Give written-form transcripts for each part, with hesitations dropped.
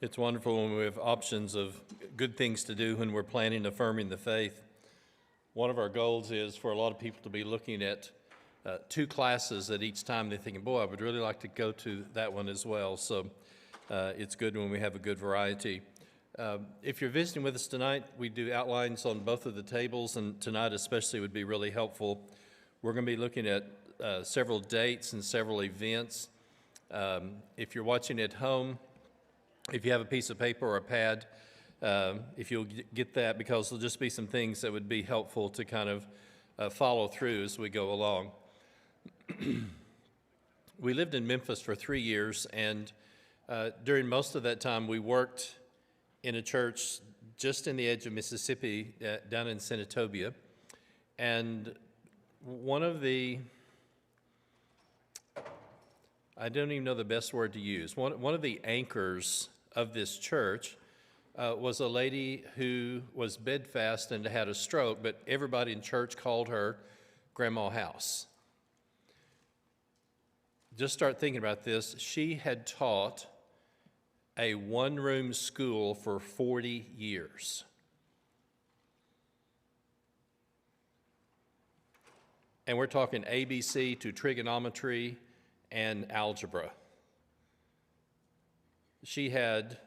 It's wonderful when we have options of good things to do when we're planning affirming the faith. One of our goals is for a lot of people to be looking at two classes at each time. They're thinking, boy, I would really like to go to that one as well. So it's good when we have a good variety. If you're visiting with us tonight, we do outlines on both of the tables, and tonight especially would be really helpful. We're going to be looking at several dates and several events. If you're watching at home, if you have a piece of paper or a pad, if you'll get that, because there'll just be some things that would be helpful to kind of follow through as we go along. We lived in Memphis for 3 years, and during most of that time we worked in a church just in the edge of Mississippi, down in Senatobia. And one of the, I don't even know the best word to use, one of the anchors of this church was a lady who was bedfast and had a stroke, but everybody in church called her Grandma House. Just start thinking about this. She had taught a one-room school for 40 years. And we're talking ABC to trigonometry and algebra. She had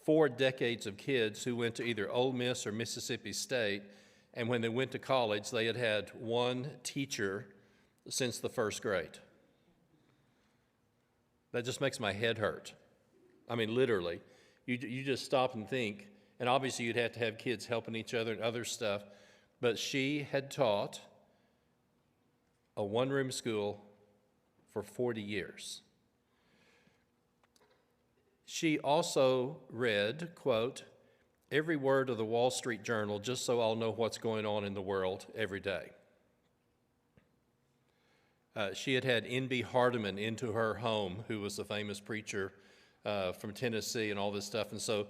4 decades of kids who went to either Ole Miss or Mississippi State, and when they went to college, they had had one teacher since the first grade. That just makes my head hurt. I mean, literally. You just stop and think, and obviously you'd have to have kids helping each other and other stuff, but she had taught a one-room school for 40 years. She also read, quote, every word of the Wall Street Journal just so I'll know what's going on in the world every day. She had N.B. Hardeman into her home, who was a famous preacher from Tennessee and all this stuff. And so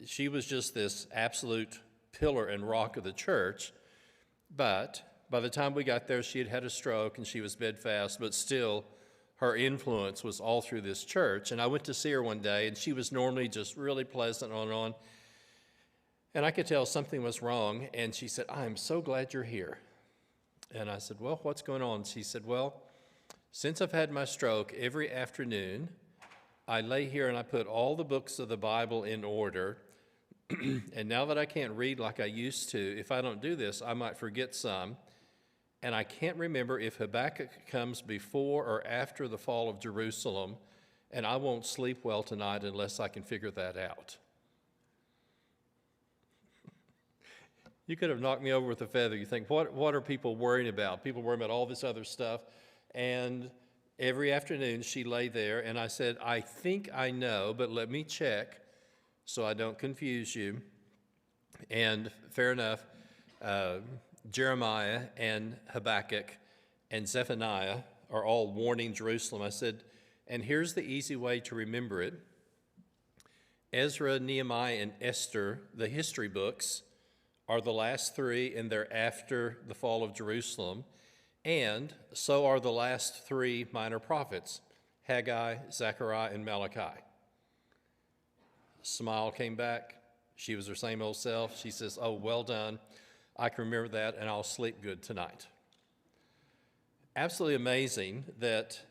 she was just this absolute pillar and rock of the church. But by the time we got there, she had had a stroke and she was bedfast, but still her influence was all through this church. And I went to see her one day, and she was normally just really pleasant on and on. And I could tell something was wrong, and she said, I am so glad you're here. And I said, well, what's going on? She said, well, since I've had my stroke, every afternoon I lay here and I put all the books of the Bible in order. And now that I can't read like I used to, if I don't do this, I might forget some. And I can't remember if Habakkuk comes before or after the fall of Jerusalem, and I won't sleep well tonight unless I can figure that out. You could have knocked me over with a feather. You think, what are people worrying about? People worrying about all this other stuff. And every afternoon she lay there, and I said, I think I know, but let me check so I don't confuse you. And fair enough, Jeremiah and Habakkuk and Zephaniah are all warning Jerusalem. I said, and here's the easy way to remember it. Ezra, Nehemiah, and Esther, the history books, are the last 3, and they're after the fall of Jerusalem. And so are the last 3 minor prophets, Haggai, Zechariah, and Malachi. Smile came back. She was her same old self. She says, oh, well done. I can remember that, and I'll sleep good tonight. Absolutely amazing that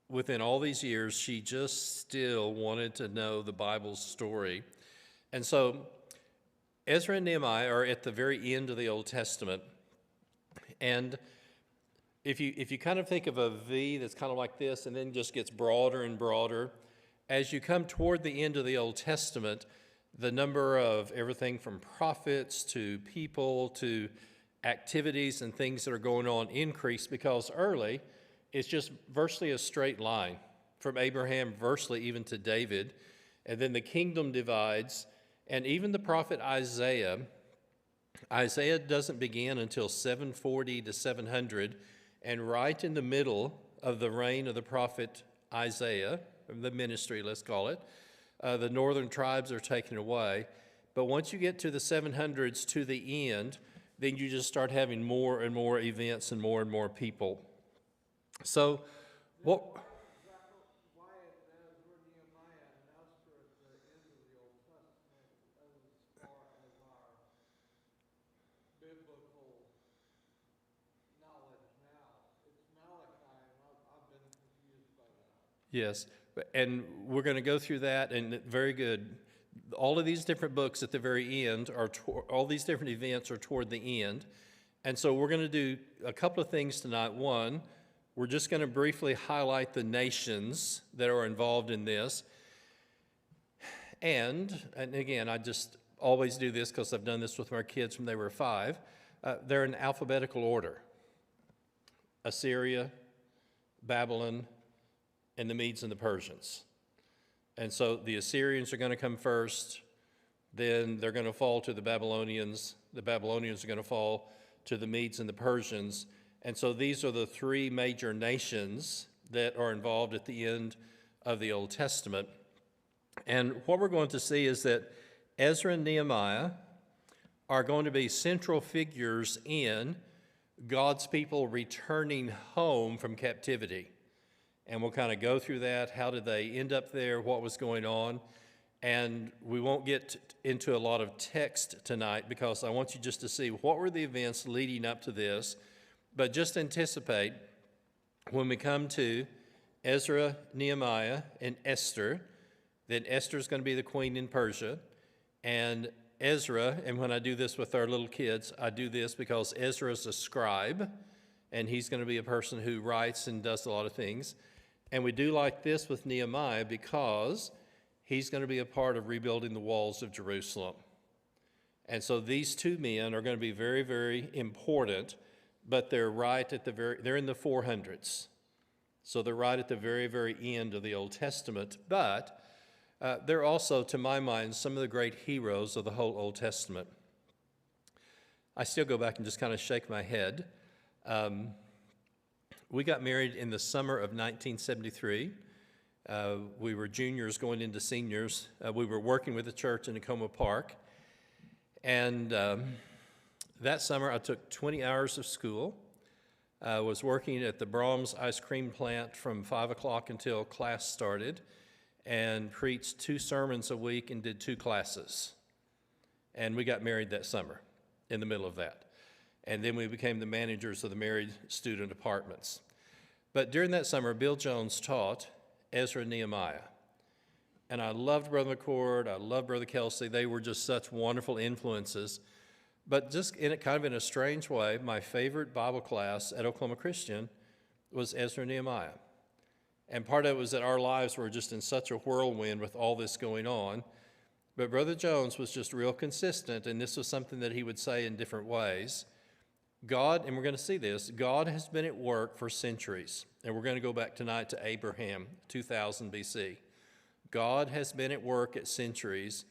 within all these years, she just still wanted to know the Bible's story. And so Ezra and Nehemiah are at the very end of the Old Testament. And if you kind of think of a V that's kind of like this and then just gets broader and broader, as you come toward the end of the Old Testament, the number of everything from prophets to people to activities and things that are going on increase, because early it's just virtually a straight line from Abraham virtually even to David, and then the kingdom divides. And even the prophet Isaiah doesn't begin until 740 to 700, and right in the middle of the reign of the prophet Isaiah, the ministry, let's call it, the northern tribes are taken away. But once you get to the 700s to the end, then you just start having more and more events and more people. So, what? Yes, and we're going to go through that, and very good. All of these different books at the very end all these different events are toward the end. And so we're going to do a couple of things tonight. One, we're just going to briefly highlight the nations that are involved in this. And again, I just always do this because I've done this with my kids when they were 5. They're in alphabetical order: Assyria, Babylon, and the Medes and the Persians. And so the Assyrians are going to come first, then they're going to fall to the Babylonians are going to fall to the Medes and the Persians. And so these are the 3 major nations that are involved at the end of the Old Testament. And what we're going to see is that Ezra and Nehemiah are going to be central figures in God's people returning home from captivity. And we'll kind of go through that. How did they end up there? What was going on? And we won't get into a lot of text tonight because I want you just to see what were the events leading up to this. But just anticipate when we come to Ezra, Nehemiah, and Esther, that Esther's going to be the queen in Persia. And Ezra, and when I do this with our little kids, I do this because Ezra is a scribe, and he's going to be a person who writes and does a lot of things. And we do like this with Nehemiah because he's going to be a part of rebuilding the walls of Jerusalem. And so these 2 men are going to be very, very important, but they're right at they're in the 400s. So they're right at the very, very end of the Old Testament. But they're also, to my mind, some of the great heroes of the whole Old Testament. I still go back and just kind of shake my head. We got married in the summer of 1973. We were juniors going into seniors. We were working with the church in Tacoma Park. And that summer, I took 20 hours of school. I was working at the Brahms ice cream plant from 5 o'clock until class started, and preached 2 sermons a week and did 2 classes. And we got married that summer in the middle of that. And then we became the managers of the married student apartments. But during that summer, Bill Jones taught Ezra and Nehemiah. And I loved Brother McCord, I loved Brother Kelsey. They were just such wonderful influences. But just in a strange way, my favorite Bible class at Oklahoma Christian was Ezra and Nehemiah. And part of it was that our lives were just in such a whirlwind with all this going on. But Brother Jones was just real consistent, and this was something that he would say in different ways. God, and we're going to see this, God has been at work for centuries. And we're going to go back tonight to Abraham, 2000 BC. God has been at work at centuries,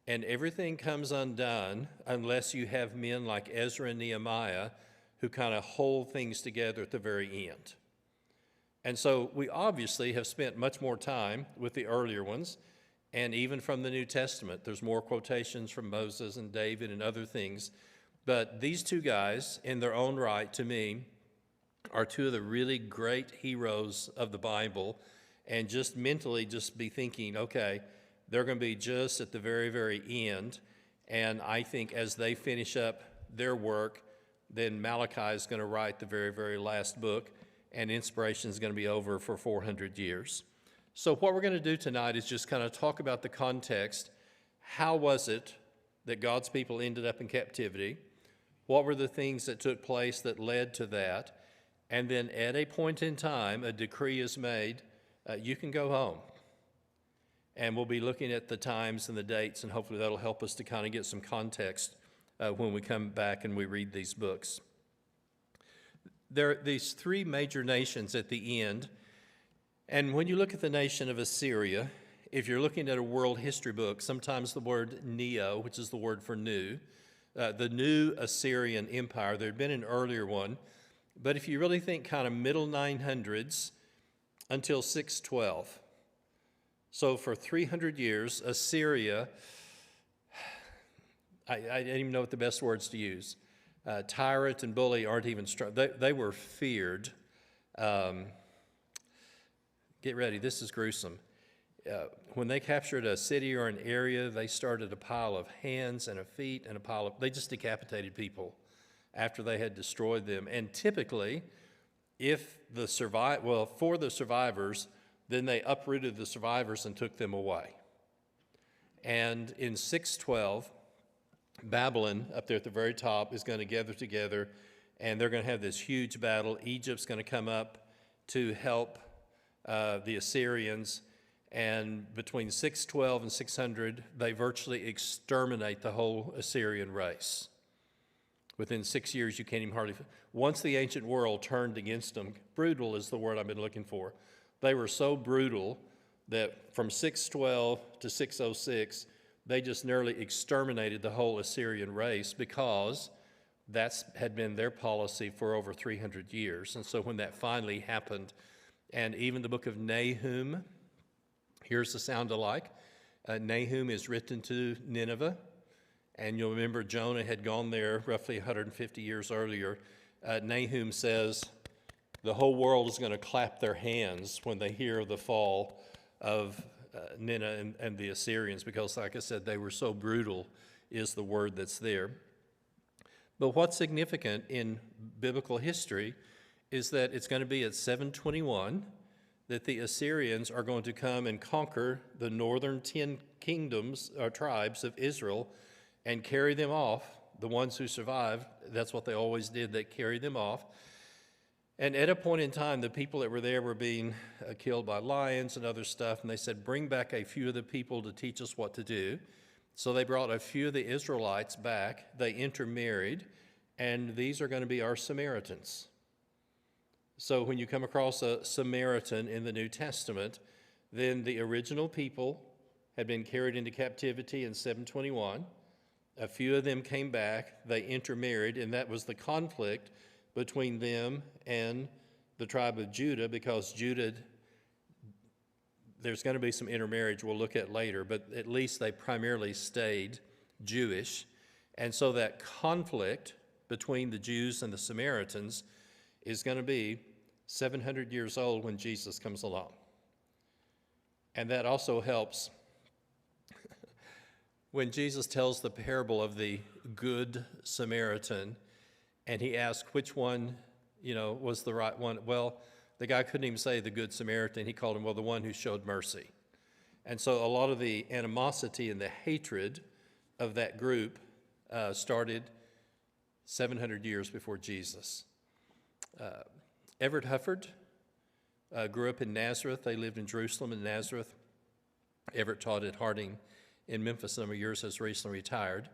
and everything comes undone unless you have men like Ezra and Nehemiah who kind of hold things together at the very end. And so we obviously have spent much more time with the earlier ones, and even from the New Testament. There's more quotations from Moses and David and other things. But these 2 guys, in their own right, to me, are 2 of the really great heroes of the Bible. And just mentally just be thinking, okay, they're going to be just at the very, very end. And I think as they finish up their work, then Malachi is going to write the very, very last book, and inspiration is going to be over for 400 years. So what we're going to do tonight is just kind of talk about the context. How was it that God's people ended up in captivity? What were the things that took place that led to that? And then at a point in time, a decree is made, you can go home. And we'll be looking at the times and the dates, and hopefully that'll help us to kind of get some context when we come back and we read these books. There are these 3 major nations at the end. And when you look at the nation of Assyria, if you're looking at a world history book, sometimes the word neo, which is the word for new, the new Assyrian Empire, there had been an earlier one, but if you really think kind of middle 900s until 612, so for 300 years, Assyria, I didn't even know what the best words to use. Tyrant and bully aren't even strong. They were feared. Get ready, this is gruesome. When they captured a city or an area, they started a pile of hands and of feet and they just decapitated people after they had destroyed them. And typically, for the survivors, then they uprooted the survivors and took them away. And in 612, Babylon, up there at the very top, is going to gather together, and they're going to have this huge battle. Egypt's going to come up to help the Assyrians, and between 612 and 600, they virtually exterminate the whole Assyrian race. Within 6 years, you can't even hardly... Once the ancient world turned against them, brutal is the word I've been looking for. They were so brutal that from 612 to 606, they just nearly exterminated the whole Assyrian race, because that had been their policy for over 300 years. And so when that finally happened, and even the book of Nahum, here's the sound alike. Nahum is written to Nineveh, and you'll remember Jonah had gone there roughly 150 years earlier. Nahum says the whole world is going to clap their hands when they hear the fall of Nineveh and the Assyrians, because, like I said, they were so brutal, is the word that's there. But what's significant in biblical history is that it's going to be at 721 that the Assyrians are going to come and conquer the northern 10 kingdoms or tribes of Israel and carry them off. The ones who survived, that's what they always did, they carried them off. And at a point in time, the people that were there were being killed by lions and other stuff, and they said, bring back a few of the people to teach us what to do. So they brought a few of the Israelites back. They intermarried, and these are going to be our Samaritans. So when you come across a Samaritan in the New Testament, then the original people had been carried into captivity in 721. A few of them came back, they intermarried, and that was the conflict between them and the tribe of Judah, because Judah, there's going to be some intermarriage we'll look at later, but at least they primarily stayed Jewish. And so that conflict between the Jews and the Samaritans is going to be 700 years old when Jesus comes along. And that also helps when Jesus tells the parable of the Good Samaritan, and he asks which one, was the right one. Well, the guy couldn't even say the Good Samaritan. He called him, the one who showed mercy. And so a lot of the animosity and the hatred of that group started 700 years before Jesus. Everett Hufford grew up in Nazareth. They lived in Jerusalem and Nazareth. Everett taught at Harding in Memphis a number of years, has recently retired.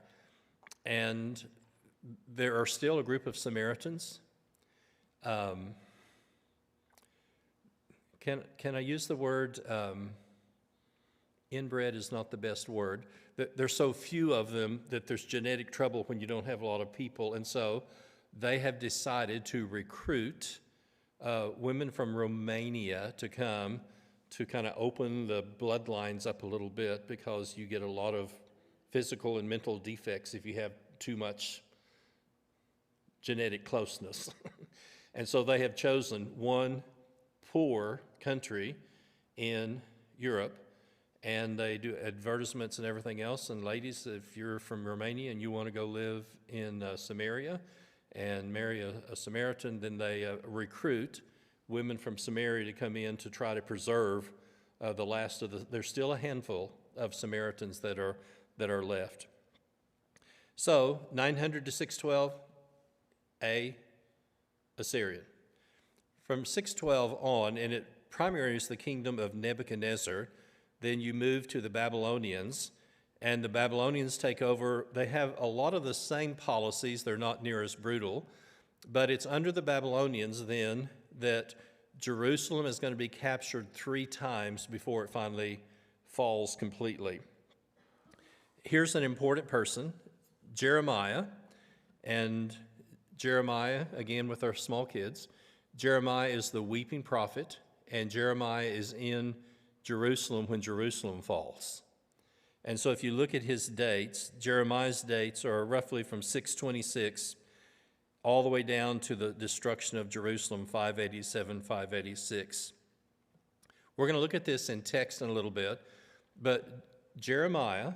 And there are still a group of Samaritans. Can I use the word, inbred is not the best word. There's so few of them that there's genetic trouble when you don't have a lot of people. And so they have decided to recruit women from Romania to come to kind of open the bloodlines up a little bit, because you get a lot of physical and mental defects if you have too much genetic closeness. And so they have chosen one poor country in Europe, and they do advertisements and everything else. And ladies, if you're from Romania and you want to go live in Samaria and marry a Samaritan, then they recruit women from Samaria to come in to try to preserve the last of the... There's still a handful of Samaritans that are left. So 900 to 612, Assyrian. From 612 on, and it primarily is the kingdom of Nebuchadnezzar, then you move to the Babylonians, and the Babylonians take over. They have a lot of the same policies. They're not near as brutal, but it's under the Babylonians then that Jerusalem is going to be captured 3 times before it finally falls completely. Here's an important person, Jeremiah, and Jeremiah, again with our small kids, Jeremiah is the weeping prophet, and Jeremiah is in Jerusalem when Jerusalem falls. And so if you look at his dates, Jeremiah's dates are roughly from 626 all the way down to the destruction of Jerusalem, 587, 586. We're going to look at this in text in a little bit, but Jeremiah,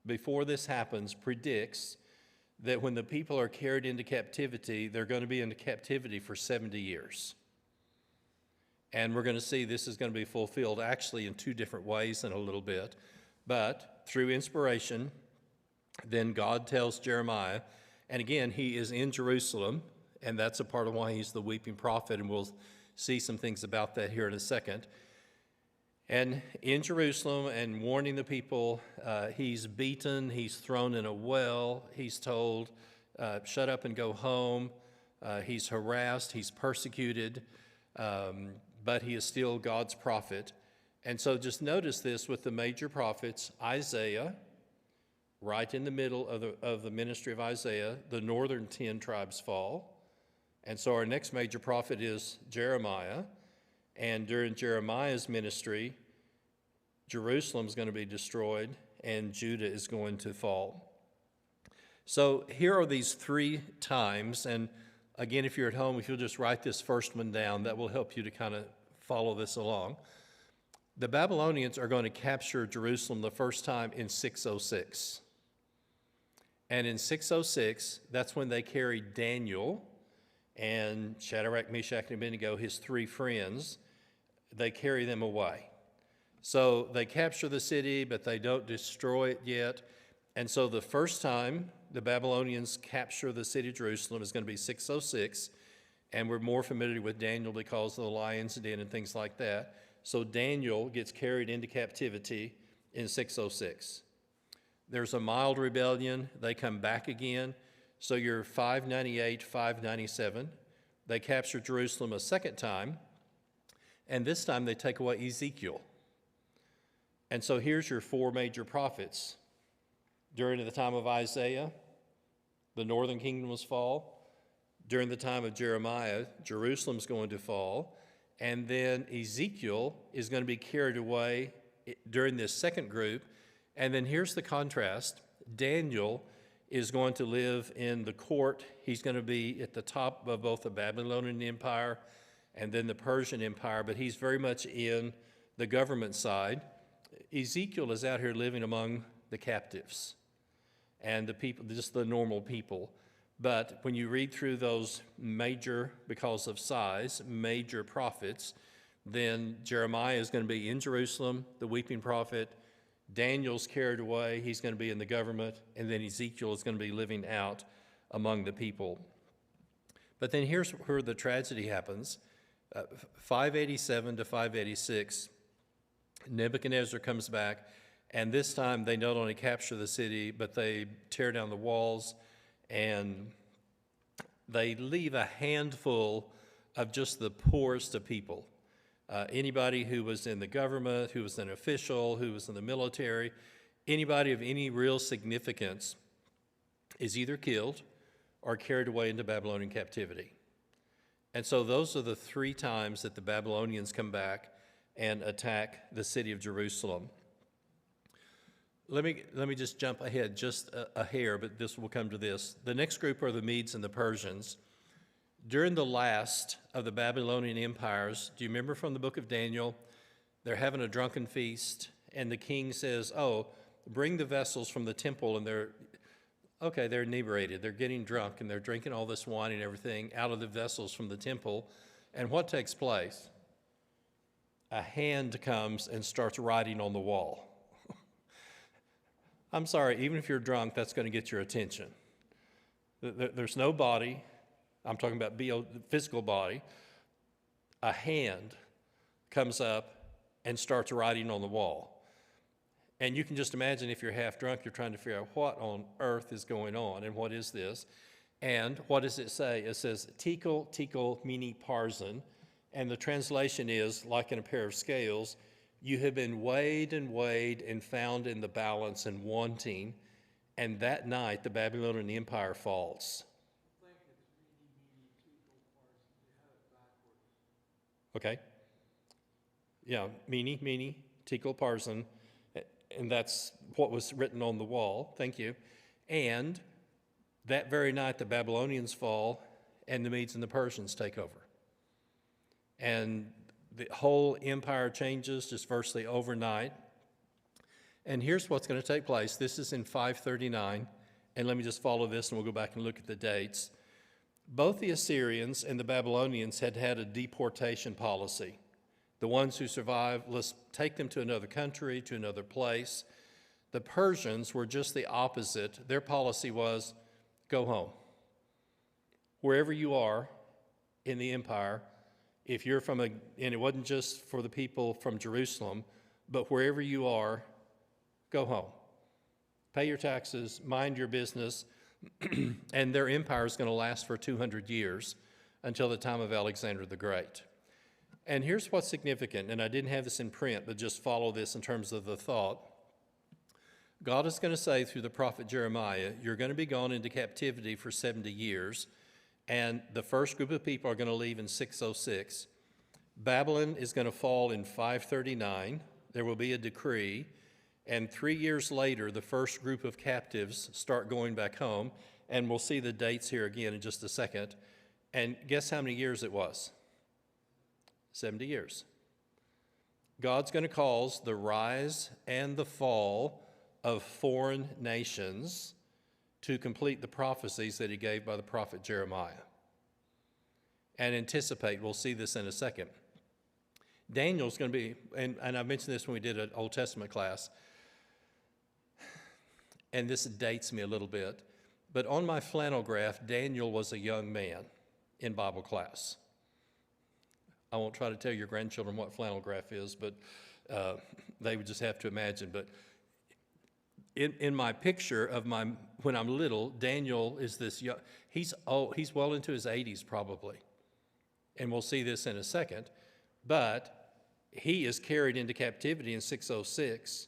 before this happens, predicts that when the people are carried into captivity, they're going to be into captivity for 70 years. And we're going to see this is going to be fulfilled actually in two different ways in a little bit. But through inspiration, then God tells Jeremiah, and again, he is in Jerusalem, and that's a part of why he's the weeping prophet, and we'll see some things about that here in a second. And in Jerusalem and warning the people, he's beaten, he's thrown in a well, he's told, shut up and go home. He's harassed, he's persecuted, but he is still God's prophet. And so just notice this with the major prophets, Isaiah, right in the middle of the ministry of Isaiah, the northern 10 tribes fall. And so our next major prophet is Jeremiah. And during Jeremiah's ministry, Jerusalem is going to be destroyed and Judah is going to fall. So here are these three times. And again, if you're at home, if you'll just write this first one down, that will help you to kind of follow this along. The Babylonians are going to capture Jerusalem the first time in 606. And in 606, that's when they carried Daniel and Shadrach, Meshach, and Abednego, his three friends. They carry them away. So they capture the city, but they don't destroy it yet. And so the first time the Babylonians capture the city of Jerusalem is going to be 606. And we're more familiar with Daniel because of the lion's den and things like that. So Daniel gets carried into captivity in 606. There's a mild rebellion. They come back again. So you're 598, 597. They capture Jerusalem a second time. And this time they take away Ezekiel. And so here's your four major prophets. During the time of Isaiah, the northern kingdom was fall. During the time of Jeremiah, Jerusalem's going to fall. And then Ezekiel is going to be carried away during this second group. And then here's the contrast. Daniel is going to live in the court. He's going to be at the top of both the Babylonian Empire and then the Persian Empire, but he's very much in the government side. Ezekiel is out here living among the captives and the people, just the normal people. But when you read through those major, because of size, major prophets, then Jeremiah is going to be in Jerusalem, the weeping prophet. Daniel's carried away, he's going to be in the government, and then Ezekiel is going to be living out among the people. But then here's where the tragedy happens. 587 to 586, Nebuchadnezzar comes back, and this time they not only capture the city, but they tear down the walls, and they leave a handful of just the poorest of people. Anybody who was in the government, who was an official, who was in the military, anybody of any real significance is either killed or carried away into Babylonian captivity. And so those are the three times that the Babylonians come back and attack the city of Jerusalem. Let me just jump ahead just a hair, but this will come to this. The next group are the Medes and the Persians. During the last of the Babylonian empires, do you remember from the book of Daniel? They're having a drunken feast, and the king says, oh, bring the vessels from the temple, and they're inebriated. They're getting drunk, and they're drinking all this wine and everything out of the vessels from the temple. And what takes place? A hand comes and starts writing on the wall. I'm sorry, even if you're drunk, that's going to get your attention. There's no body. I'm talking about physical body. A hand comes up and starts writing on the wall. And you can just imagine if you're half drunk, you're trying to figure out what on earth is going on and what is this. And what does it say? It says, Tikal, Tikal, Mini Parsin. And the translation is, like in a pair of scales, you have been weighed and found in the balance and wanting. And that night, the Babylonian Empire falls. Okay. Yeah, Mini, Tikal, Parsin. And that's what was written on the wall. Thank you. And that very night, the Babylonians fall, and the Medes and the Persians take over. And the whole empire changes just virtually overnight. And here's what's going to take place. This is in 539. And let me just follow this, and we'll go back and look at the dates. Both the Assyrians and the Babylonians had had a deportation policy. The ones who survive, let's take them to another country, to another place. The Persians were just the opposite. Their policy was, go home. Wherever you are in the empire, if you're and it wasn't just for the people from Jerusalem, but wherever you are, go home. Pay your taxes, mind your business, and their empire is going to last for 200 years until the time of Alexander the Great. And here's what's significant, and I didn't have this in print, but just follow this in terms of the thought. God is going to say through the prophet Jeremiah, you're going to be gone into captivity for 70 years, and the first group of people are going to leave in 606. Babylon is going to fall in 539. There will be a decree, and 3 years later, the first group of captives start going back home, and we'll see the dates here again in just a second. And guess how many years it was? 70 years. God's going to cause the rise and the fall of foreign nations to complete the prophecies that he gave by the prophet Jeremiah. And anticipate, we'll see this in a second. Daniel's going to be, and I mentioned this when we did an Old Testament class, and this dates me a little bit, but on my flannel graph, Daniel was a young man in Bible class. I won't try to tell your grandchildren what flannel graph is, but they would just have to imagine. But in my picture of when I'm little, Daniel is this young, he's well into his 80s probably. And we'll see this in a second. But he is carried into captivity in 606.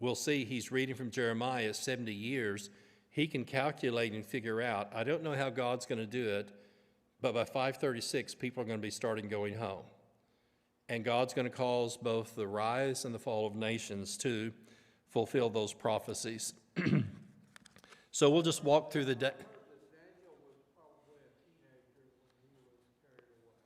We'll see he's reading from Jeremiah 70 years. He can calculate and figure out, I don't know how God's going to do it, but by 536, people are going to be starting going home. And God's going to cause both the rise and the fall of nations to fulfill those prophecies. So we'll just walk through the day.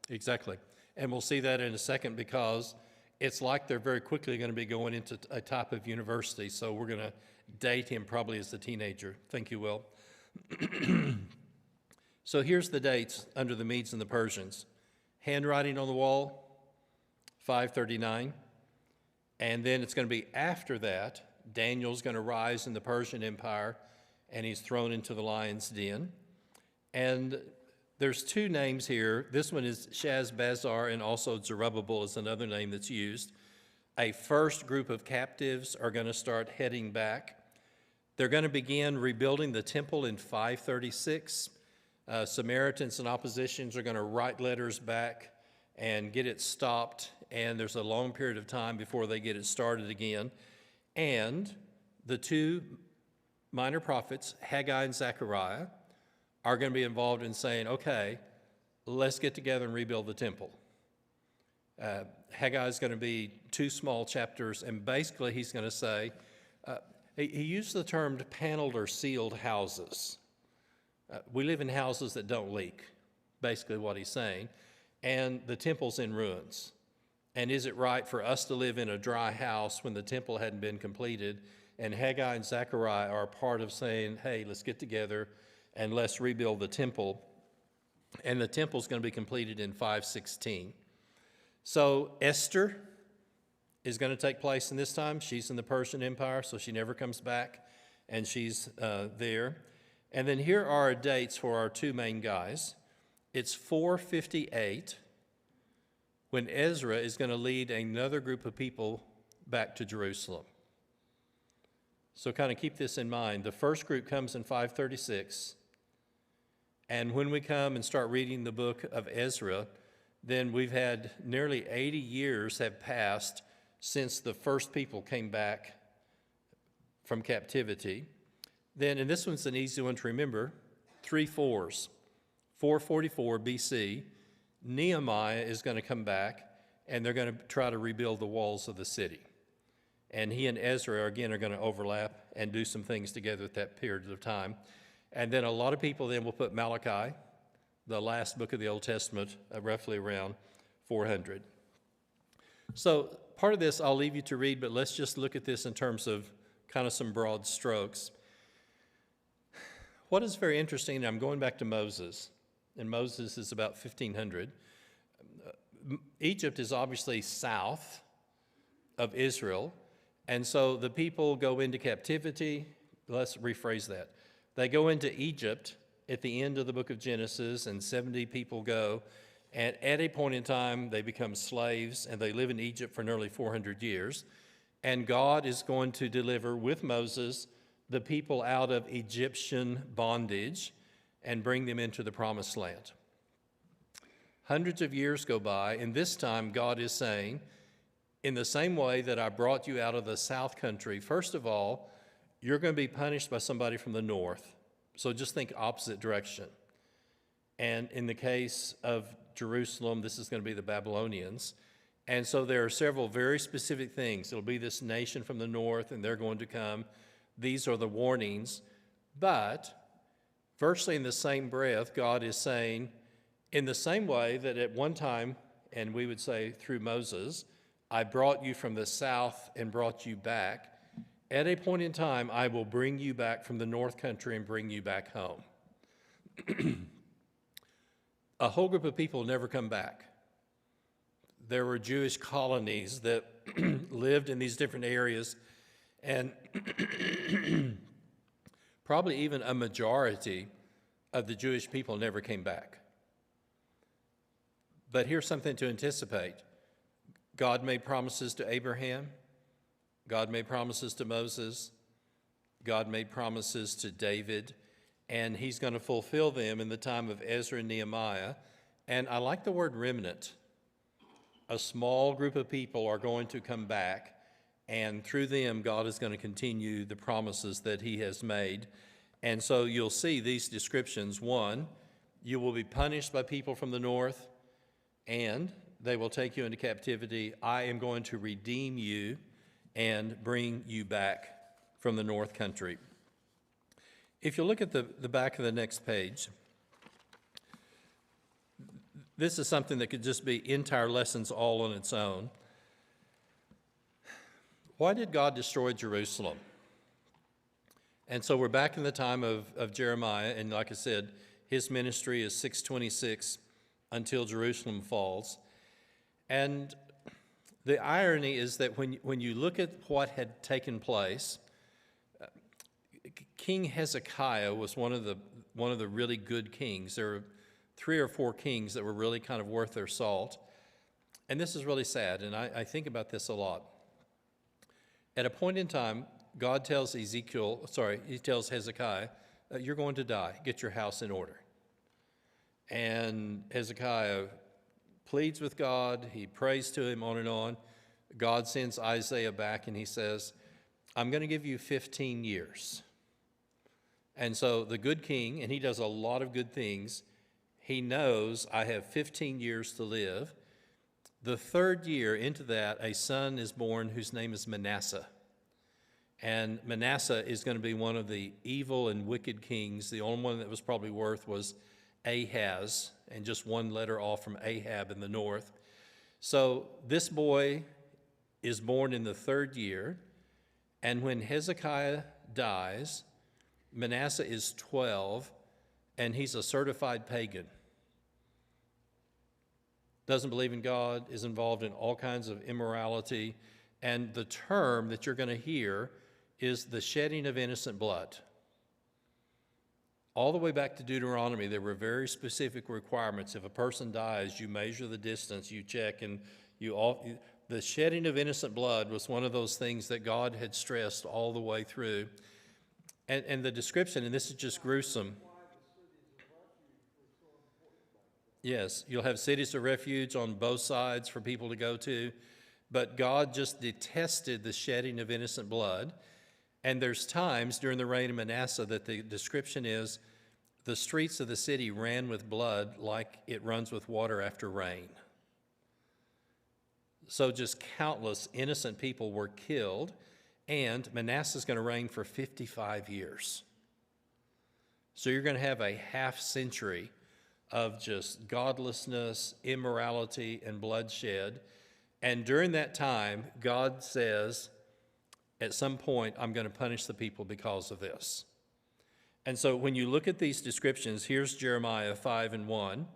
Exactly. And we'll see that in a second because it's like they're very quickly going to be going into a type of university. So we're going to date him probably as a teenager. Thank you, Will. So here's the dates under the Medes and the Persians. Handwriting on the wall, 539. And then it's going to be after that, Daniel's going to rise in the Persian Empire, and he's thrown into the lion's den. And there's two names here. This one is Shazbazzar, and also Zerubbabel is another name that's used. A first group of captives are going to start heading back. They're going to begin rebuilding the temple in 536. Samaritans and oppositions are going to write letters back and get it stopped, and there's a long period of time before they get it started again. And the two minor prophets, Haggai and Zechariah, are going to be involved in saying, okay, let's get together and rebuild the temple. Haggai is going to be 2 small chapters, and basically he's going to say, he used the term paneled or sealed houses. We live in houses that don't leak, basically what he's saying, and the temple's in ruins. And is it right for us to live in a dry house when the temple hadn't been completed? And Haggai and Zechariah are part of saying, hey, let's get together and let's rebuild the temple. And the temple's going to be completed in 516. So Esther is going to take place in this time. She's in the Persian Empire, so she never comes back, and she's there. And then here are our dates for our two main guys. It's 458, when Ezra is going to lead another group of people back to Jerusalem. So kind of keep this in mind. The first group comes in 536, and when we come and start reading the book of Ezra, then we've had nearly 80 years have passed since the first people came back from captivity. Then, and this one's an easy one to remember, 3 4s. 444 BC, Nehemiah is going to come back, and they're going to try to rebuild the walls of the city. And he and Ezra, again, are going to overlap and do some things together at that period of time. And then a lot of people then will put Malachi, the last book of the Old Testament, roughly around 400. So part of this I'll leave you to read, but let's just look at this in terms of kind of some broad strokes. What is very interesting, I'm going back to Moses, and Moses is about 1500. Egypt is obviously south of Israel, and so the people go into captivity. Let's rephrase that. They go into Egypt at the end of the book of Genesis, and 70 people go. And at a point in time, they become slaves, and they live in Egypt for nearly 400 years. And God is going to deliver with Moses the people out of Egyptian bondage and bring them into the promised land. Hundreds of years go by, and this time God is saying, in the same way that I brought you out of the south country, first of all, you're going to be punished by somebody from the north. So just think opposite direction. And in the case of Jerusalem, this is going to be the Babylonians. And so there are several very specific things. It'll be this nation from the north, and they're going to come. These are the warnings. But virtually in the same breath, God is saying, in the same way that at one time, and we would say through Moses, I brought you from the south and brought you back. At a point in time, I will bring you back from the north country and bring you back home. A whole group of people never come back. There were Jewish colonies that lived in these different areas, and probably even a majority of the Jewish people never came back. But here's something to anticipate. God made promises to Abraham. God made promises to Moses. God made promises to David. And he's going to fulfill them in the time of Ezra and Nehemiah. And I like the word remnant. A small group of people are going to come back, and through them, God is going to continue the promises that he has made. And so you'll see these descriptions. One, you will be punished by people from the north, and they will take you into captivity. I am going to redeem you and bring you back from the north country. If you look at the back of the next page, this is something that could just be entire lessons all on its own. Why did God destroy Jerusalem? And so we're back in the time of Jeremiah, and like I said, his ministry is 626 until Jerusalem falls. And the irony is that when you look at what had taken place, King Hezekiah was one of the really good kings. There were 3 or 4 kings that were really kind of worth their salt. And this is really sad, and I think about this a lot. At a point in time, God tells he tells Hezekiah, you're going to die. Get your house in order. And Hezekiah pleads with God. He prays to him on and on. God sends Isaiah back, and he says, I'm going to give you 15 years. And so the good king, and he does a lot of good things, he knows I have 15 years to live. The 3rd year into that, a son is born whose name is Manasseh. And Manasseh is going to be one of the evil and wicked kings. The only one that was probably worth was Ahaz, and just one letter off from Ahab in the north. So this boy is born in the 3rd year, and when Hezekiah dies, Manasseh is 12, and he's a certified pagan. Doesn't believe in God, is involved in all kinds of immorality, and the term that you're going to hear is the shedding of innocent blood. All the way back to Deuteronomy, there were very specific requirements. If a person dies, you measure the distance, you check, and the shedding of innocent blood was one of those things that God had stressed all the way through. And the description, and this is just gruesome. Yes, you'll have cities of refuge on both sides for people to go to, but God just detested the shedding of innocent blood. And there's times during the reign of Manasseh that the description is the streets of the city ran with blood like it runs with water after rain. So just countless innocent people were killed, and Manasseh's going to reign for 55 years. So you're going to have a half century of just godlessness, immorality, and bloodshed. And during that time, God says, at some point, I'm going to punish the people because of this. And so when you look at these descriptions, here's Jeremiah 5:1.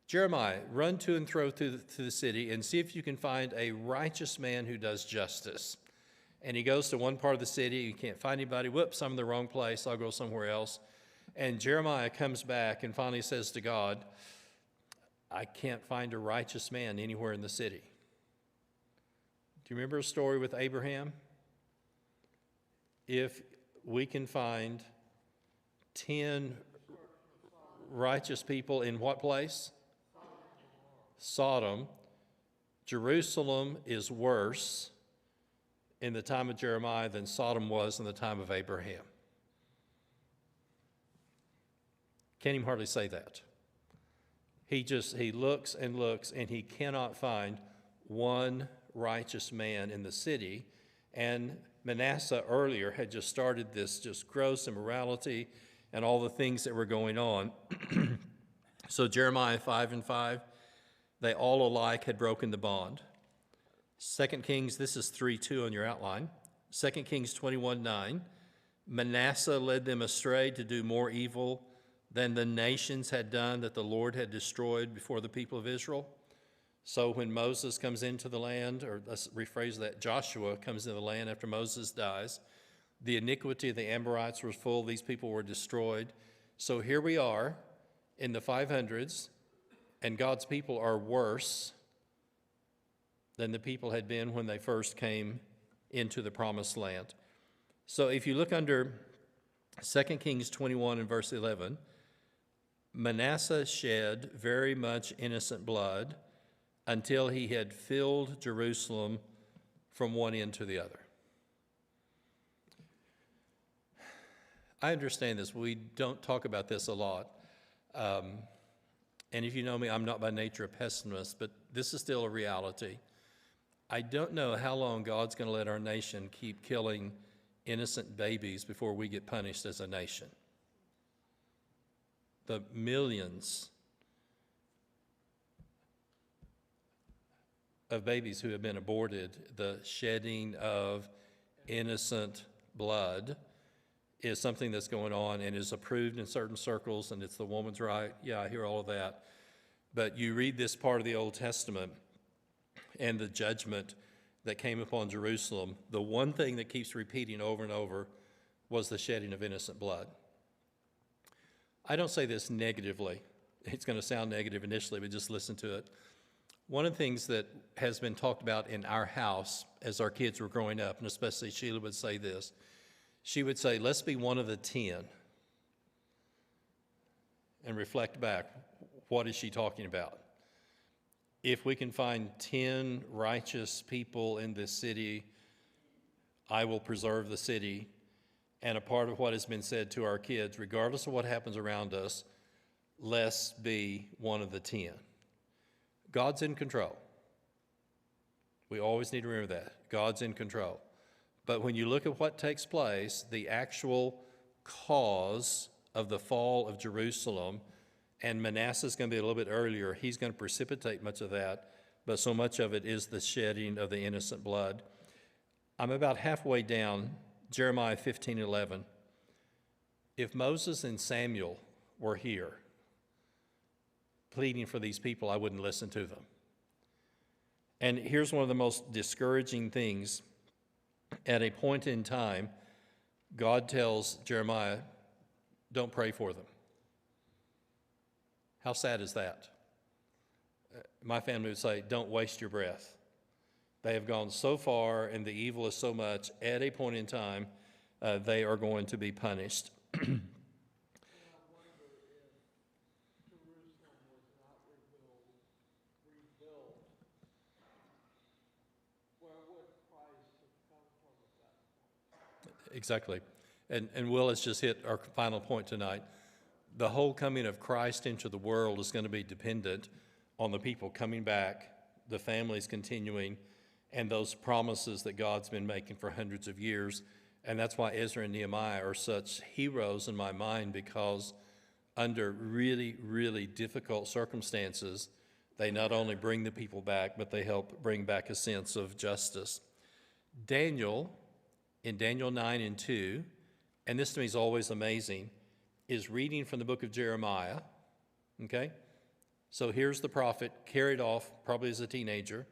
Jeremiah, run to and fro through the city and see if you can find a righteous man who does justice. And he goes to one part of the city. You can't find anybody. Whoops, I'm in the wrong place. I'll go somewhere else. And Jeremiah comes back and finally says to God, I can't find a righteous man anywhere in the city. Do you remember a story with Abraham? If we can find 10 righteous people in what place? Sodom. Jerusalem is worse in the time of Jeremiah than Sodom was in the time of Abraham. Can't even hardly say that. He looks and looks, and he cannot find one righteous man in the city. And Manasseh earlier had just started this just gross immorality and all the things that were going on. So Jeremiah 5:5, they all alike had broken the bond. 2 Kings, this is 3:2 on your outline. 2 Kings 21:9, Manasseh led them astray to do more evil than the nations had done that the Lord had destroyed before the people of Israel. So when Moses comes into the land, or let's rephrase that, Joshua comes into the land after Moses dies, the iniquity of the Amorites was full, these people were destroyed. So here we are in the 500s, and God's people are worse than the people had been when they first came into the promised land. So if you look under 2 Kings 21 and verse 11, Manasseh shed very much innocent blood until he had filled Jerusalem from one end to the other. I understand this. We don't talk about this a lot. And if you know me, I'm not by nature a pessimist, but this is still a reality. I don't know how long God's going to let our nation keep killing innocent babies before we get punished as a nation. The millions of babies who have been aborted, the shedding of innocent blood is something that's going on and is approved in certain circles, and it's the woman's right. Yeah, I hear all of that. But you read this part of the Old Testament and the judgment that came upon Jerusalem, the one thing that keeps repeating over and over was the shedding of innocent blood. I don't say this negatively. It's going to sound negative initially, but just listen to it. One of the things that has been talked about in our house as our kids were growing up, and especially Sheila would say this, she would say, let's be one of the 10. And reflect back, what is she talking about? If we can find 10 righteous people in this city, I will preserve the city. And a part of what has been said to our kids, regardless of what happens around us, let's be one of the 10. God's in control. We always need to remember that. God's in control. But when you look at what takes place, the actual cause of the fall of Jerusalem, and Manasseh's going to be a little bit earlier, he's going to precipitate much of that, but so much of it is the shedding of the innocent blood. I'm about halfway down Jeremiah 15:11. If Moses and Samuel were here pleading for these people, I wouldn't listen to them. And here's one of the most discouraging things. At a point in time, God tells Jeremiah, don't pray for them. How sad is that? My family would say, don't waste your breath. They have gone so far and the evil is so much, at a point in time, they are going to be punished. Exactly. And Will has just hit our final point tonight. The whole coming of Christ into the world is going to be dependent on the people coming back, the families continuing, and those promises that God's been making for hundreds of years. And that's why Ezra and Nehemiah are such heroes in my mind, because under really, really difficult circumstances, they not only bring the people back, but they help bring back a sense of justice. Daniel, in Daniel 9:2, and this to me is always amazing, is reading from the book of Jeremiah, okay? So here's the prophet carried off, probably as a teenager,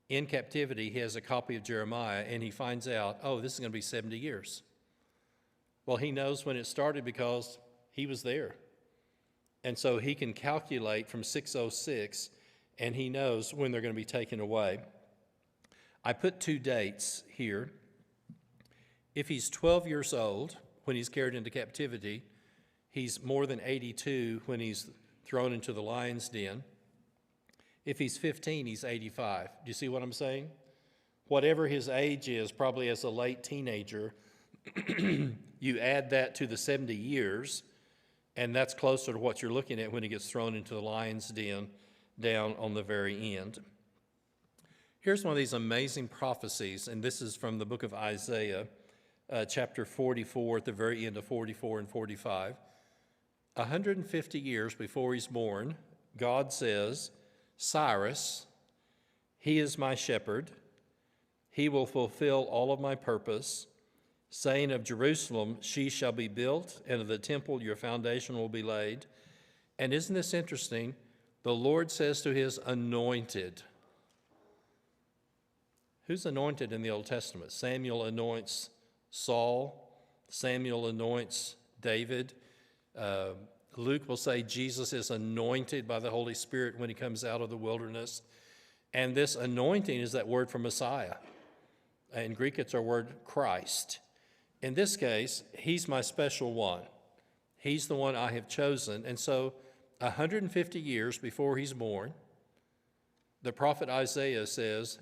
in captivity. He has a copy of Jeremiah, and he finds out, oh, this is going to be 70 years. Well, he knows when it started because he was there. And so he can calculate from 606, and he knows when they're going to be taken away. I put 2 dates here. If he's 12 years old when he's carried into captivity, he's more than 82 when he's thrown into the lion's den. If he's 15, he's 85. Do you see what I'm saying? Whatever his age is, probably as a late teenager, you add that to the 70 years, and that's closer to what you're looking at when he gets thrown into the lion's den down on the very end. Here's one of these amazing prophecies, and this is from the book of Isaiah, chapter 44, at the very end of 44 and 45. 150 years before he's born, God says, Cyrus, he is my shepherd. He will fulfill all of my purpose, saying of Jerusalem, she shall be built, and of the temple your foundation will be laid. And isn't this interesting? The Lord says to his anointed. Who's anointed in the Old Testament? Samuel anoints Saul. Samuel anoints David. Luke will say Jesus is anointed by the Holy Spirit when he comes out of the wilderness. And this anointing is that word for Messiah. In Greek, it's our word Christ. In this case, he's my special one. He's the one I have chosen. And so 150 years before he's born, the prophet Isaiah says,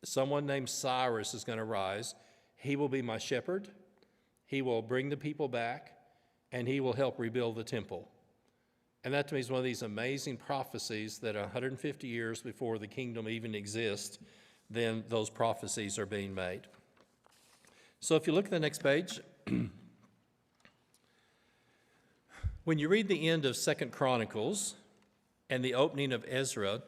someone named Cyrus is going to rise. He will be my shepherd. He will bring the people back, and he will help rebuild the temple. And that to me is one of these amazing prophecies that 150 years before the kingdom even exists, then those prophecies are being made. So if you look at the next page, when you read the end of 2 Chronicles and the opening of Ezra,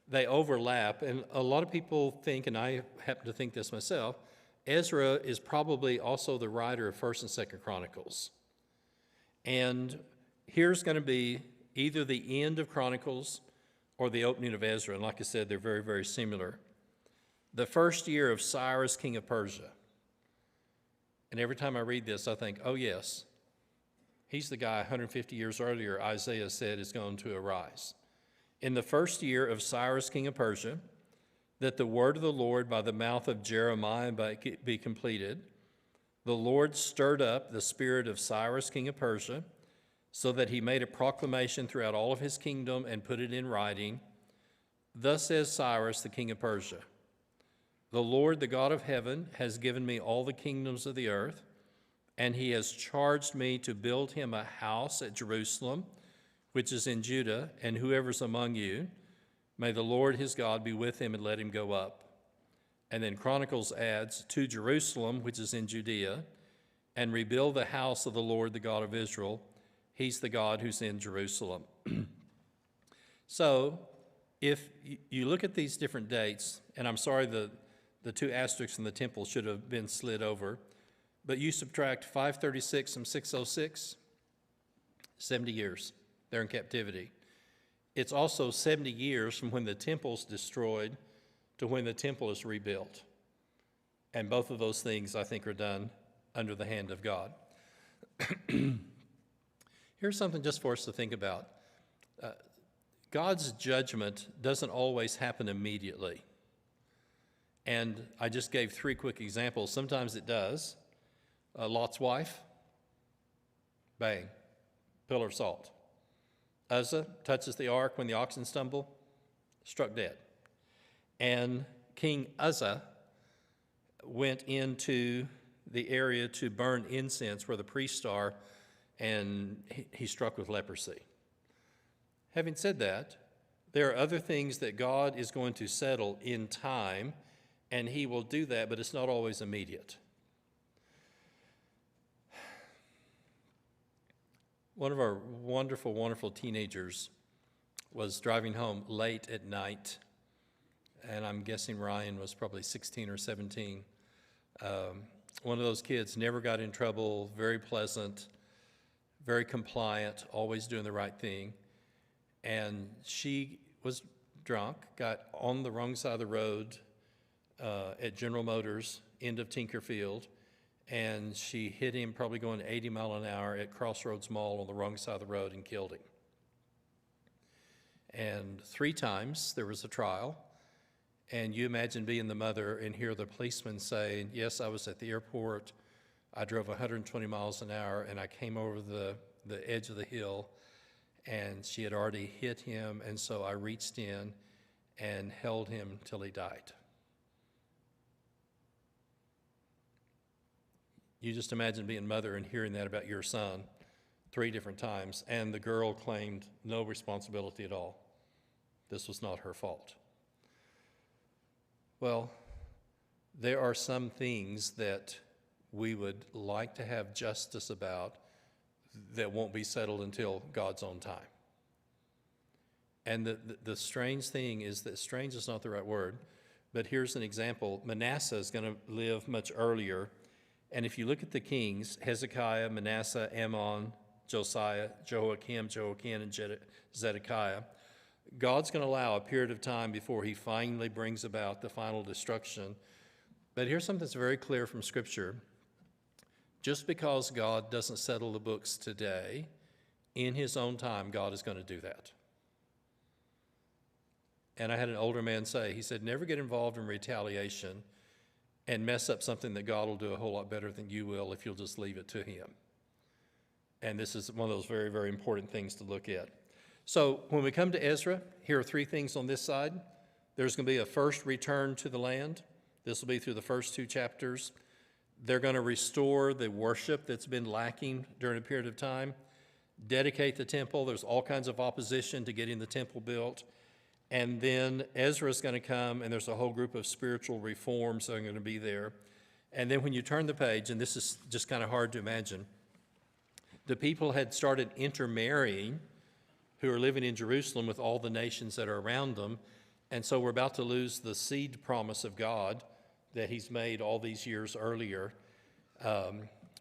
they overlap, and a lot of people think, and I happen to think this myself, Ezra is probably also the writer of 1st and 2nd Chronicles. And here's going to be either the end of Chronicles or the opening of Ezra. And like I said, they're very, very similar. The first year of Cyrus, king of Persia. And every time I read this, I think, oh, yes, he's the guy 150 years earlier Isaiah said is going to arise. In the first year of Cyrus, king of Persia, that the word of the Lord by the mouth of Jeremiah be completed, the Lord stirred up the spirit of Cyrus, king of Persia, so that he made a proclamation throughout all of his kingdom and put it in writing. Thus says Cyrus, the king of Persia, the Lord, the God of heaven, has given me all the kingdoms of the earth, and he has charged me to build him a house at Jerusalem, which is in Judah, and whoever's among you, may the Lord his God be with him and let him go up. And then Chronicles adds, to Jerusalem, which is in Judea, and rebuild the house of the Lord, the God of Israel. He's the God who's in Jerusalem. So if you look at these different dates, and I'm sorry the 2 asterisks in the temple should have been slid over, but you subtract 536 from 606, 70 years. They're in captivity. It's also 70 years from when the temple's destroyed to when the temple is rebuilt. And both of those things, I think, are done under the hand of God. Here's something just for us to think about. God's judgment doesn't always happen immediately. And I just gave 3 quick examples. Sometimes it does. Lot's wife, bang, pillar of salt. Uzzah touches the ark when the oxen stumble, struck dead. And King Uzzah went into the area to burn incense where the priests are, and he struck with leprosy. Having said that, there are other things that God is going to settle in time, and he will do that, but it's not always immediate. One of our wonderful, wonderful teenagers was driving home late at night, and I'm guessing Ryan was probably 16 or 17. One of those kids, never got in trouble, very pleasant, very compliant, always doing the right thing. And she was drunk, got on the wrong side of the road at General Motors, end of Tinkerfield, and she hit him probably going 80 mile an hour at Crossroads Mall on the wrong side of the road and killed him. And 3 times there was a trial, and you imagine being the mother and hear the policeman saying, yes, I was at the airport, I drove 120 miles an hour, and I came over the edge of the hill, and she had already hit him, and so I reached in and held him till he died. You just imagine being mother and hearing that about your son 3 different times, and the girl claimed no responsibility at all. This was not her fault. Well, there are some things that we would like to have justice about that won't be settled until God's own time. And the strange thing is that strange is not the right word, but here's an example. Manasseh is going to live much earlier. And if you look at the kings, Hezekiah, Manasseh, Ammon, Josiah, Jehoiakim, Jehoiakim, and Zedekiah, God's going to allow a period of time before he finally brings about the final destruction. But here's something that's very clear from Scripture. Just because God doesn't settle the books today, in his own time, God is going to do that. And I had an older man say, he said, never get involved in retaliation and mess up something that God will do a whole lot better than you will if you'll just leave it to him. And this is one of those very, very important things to look at. So when we come to Ezra, here are 3 things on this side. There's going to be a first return to the land. This will be through the first 2 chapters. They're going to restore the worship that's been lacking during a period of time, dedicate the temple. There's all kinds of opposition to getting the temple built. And then Ezra's going to come, and there's a whole group of spiritual reforms that are going to be there. And then when you turn the page, and this is just kind of hard to imagine, the people had started intermarrying who are living in Jerusalem with all the nations that are around them. And so we're about to lose the seed promise of God that he's made all these years earlier.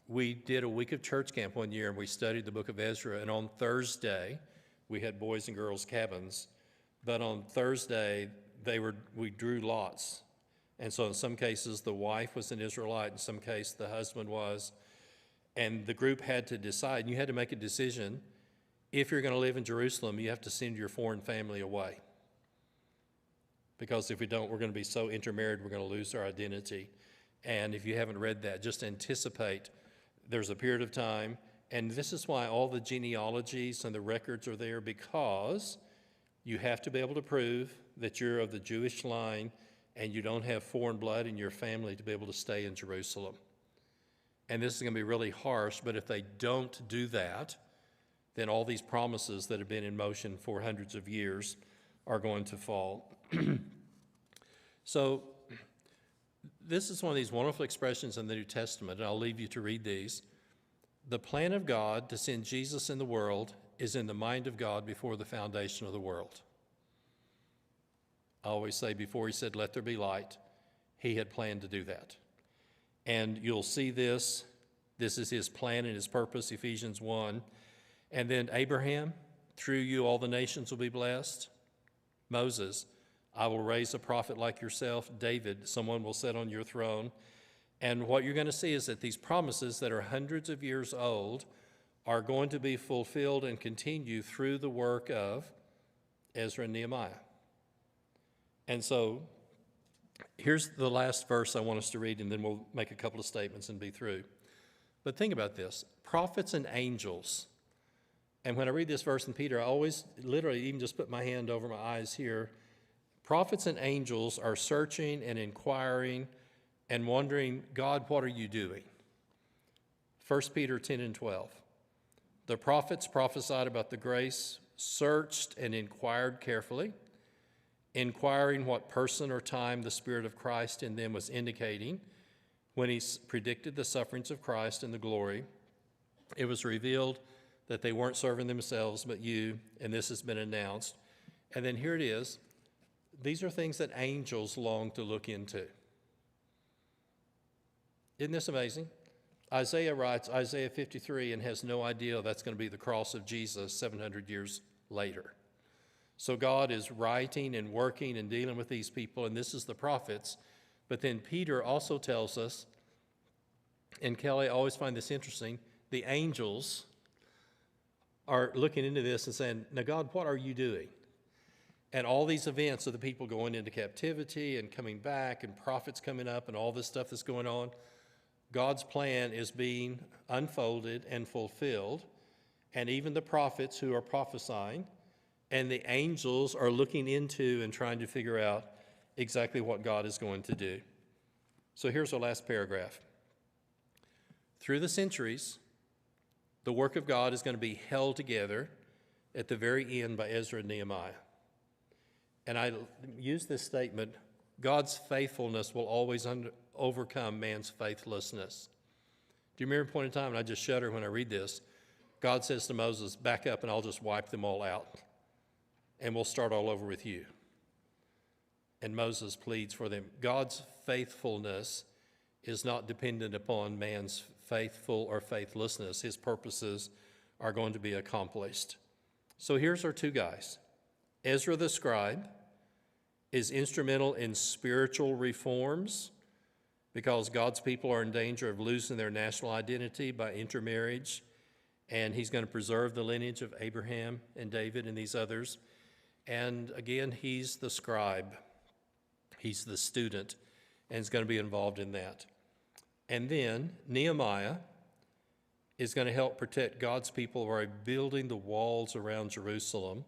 We did a week of church camp one year, and we studied the book of Ezra. And on Thursday, we had boys and girls cabins. But on Thursday, we drew lots. And so in some cases, the wife was an Israelite. In some cases, the husband was. And the group had to decide, and you had to make a decision. If you're going to live in Jerusalem, you have to send your foreign family away. Because if we don't, we're going to be so intermarried, we're going to lose our identity. And if you haven't read that, just anticipate there's a period of time. And this is why all the genealogies and the records are there, because you have to be able to prove that you're of the Jewish line and you don't have foreign blood in your family to be able to stay in Jerusalem. And this is going to be really harsh, but if they don't do that, then all these promises that have been in motion for hundreds of years are going to fall. So this is one of these wonderful expressions in the New Testament, and I'll leave you to read these. The plan of God to send Jesus in the world is in the mind of God before the foundation of the world. I always say before he said, let there be light, he had planned to do that. And you'll see this. This is his plan and his purpose, Ephesians 1. And then Abraham, through you all the nations will be blessed. Moses, I will raise a prophet like yourself. David, someone will sit on your throne. And what you're going to see is that these promises that are hundreds of years old are going to be fulfilled and continue through the work of Ezra and Nehemiah. And so here's the last verse I want us to read, and then we'll make a couple of statements and be through. But think about this. Prophets and angels. And when I read this verse in Peter, I always literally even just put my hand over my eyes here. Prophets and angels are searching and inquiring and wondering, God, what are you doing? 1 Peter 10 and 12. The prophets prophesied about the grace, searched and inquired carefully, inquiring what person or time the Spirit of Christ in them was indicating when he predicted the sufferings of Christ and the glory. It was revealed that they weren't serving themselves but you, and this has been announced. And then here it is. These are things that angels long to look into. Isn't this amazing? Isaiah writes Isaiah 53 and has no idea that's going to be the cross of Jesus 700 years later. So God is writing and working and dealing with these people, and this is the prophets. But then Peter also tells us, and Kelly, I always find this interesting, the angels are looking into this and saying, now God, what are you doing? And all these events of the people going into captivity and coming back and prophets coming up and all this stuff that's going on, God's plan is being unfolded and fulfilled. And even the prophets who are prophesying and the angels are looking into and trying to figure out exactly what God is going to do. So here's our last paragraph. Through the centuries, the work of God is going to be held together at the very end by Ezra and Nehemiah. And I use this statement, God's faithfulness will always overcome man's faithlessness. Do you remember a point in time, and I just shudder when I read this, God says to Moses, back up and I'll just wipe them all out, and we'll start all over with you. And Moses pleads for them. God's faithfulness is not dependent upon man's faithful or faithlessness. His purposes are going to be accomplished. So here's our two guys. Ezra the scribe is instrumental in spiritual reforms because God's people are in danger of losing their national identity by intermarriage, and he's going to preserve the lineage of Abraham and David and these others. And again, he's the scribe. He's the student, and is going to be involved in that. And then Nehemiah is going to help protect God's people by building the walls around Jerusalem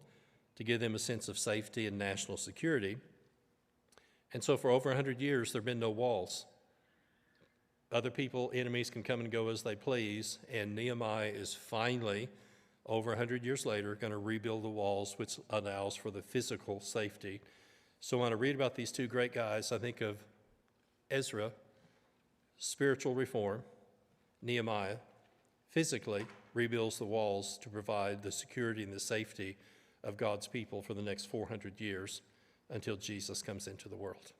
to give them a sense of safety and national security. And so for over 100 years, there have been no walls. Other people, enemies, can come and go as they please, and Nehemiah is finally, over 100 years later, going to rebuild the walls, which allows for the physical safety. So when I read about these two great guys, I think of Ezra, spiritual reform, Nehemiah, physically rebuilds the walls to provide the security and the safety of God's people for the next 400 years until Jesus comes into the world.